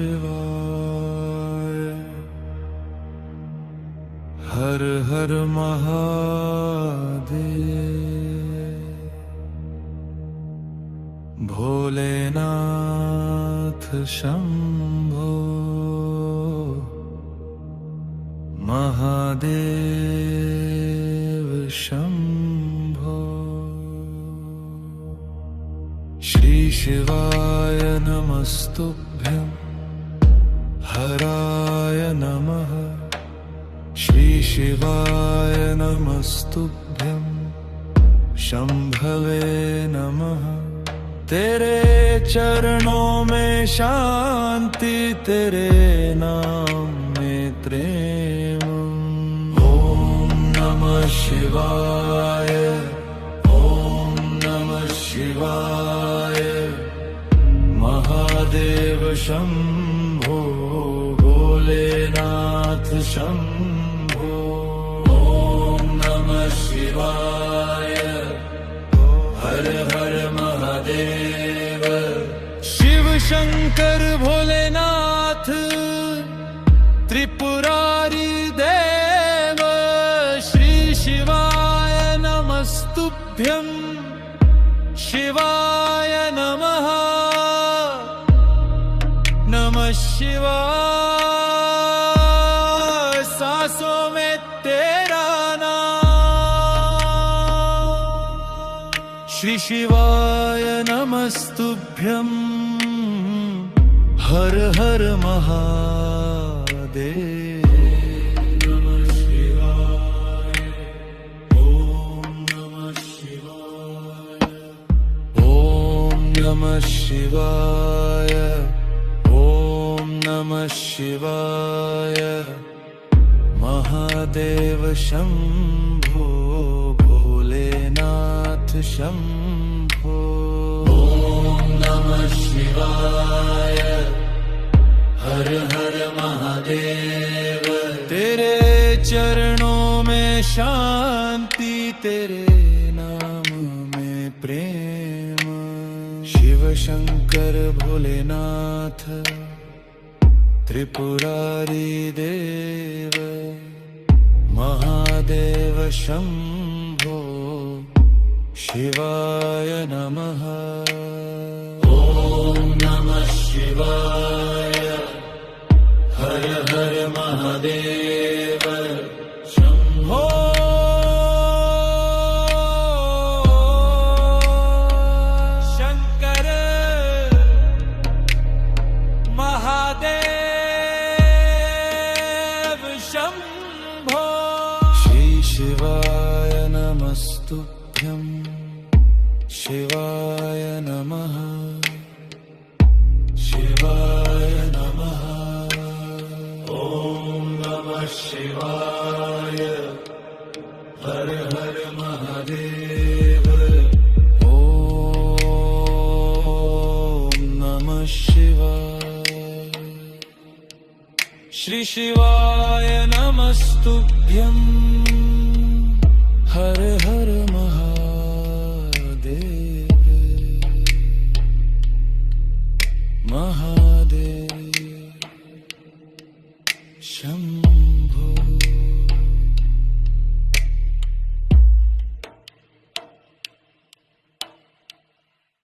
शिवाय। हर हर महादेव। भोलेनाथ शंभो महादेव शंभो। श्री शिवाय नमस्तुभ्यं हराय नमः। श्री शिवाय नमस्तुभ्यं शंभवे नमः। तेरे चरणों में शांति, तेरे नाम में प्रेम। ओम नमः शिवाय, ओम नमः शिवाय। महादेव शंभो भोलेनाथ शंभो। ओम नमः शिवाय, हर हर महादेव। शिव शंकर भोलेनाथ त्रिपुरारी देव। श्री शिवाय नमस्तुभ्यं शिवाय नमः। नमः शिवाय। सांसों में तेरा नाम। श्री शिवाय नमस्तुभ्यं हर हर महादेव। नमः शिवाय, ओम नमः शिवाय। ओम नमः शिवाय, ओम नमः शिवाय। महादेव शंभो भोलेनाथ शंभो। ओम नमः शिवाय, हर हर महादेव। तेरे चरणों में शांति, तेरे नाम में प्रेम। शिव शंकर भोलेनाथ त्रिपुरारी देव। महादेव शंभो शिवाय नमः। ओम नमः शिवाय, हर हर महादेव शंभो। शंकर महादेव शंभो। श्री शिवाय नमस्तुभ्यं शिवाय नमः। शिवाय नमः। ओम नमः शिवाय, हर हर महादेव। ओम नमः शिवाय। श्री शिवाय नमस्तुभ्यं हर हर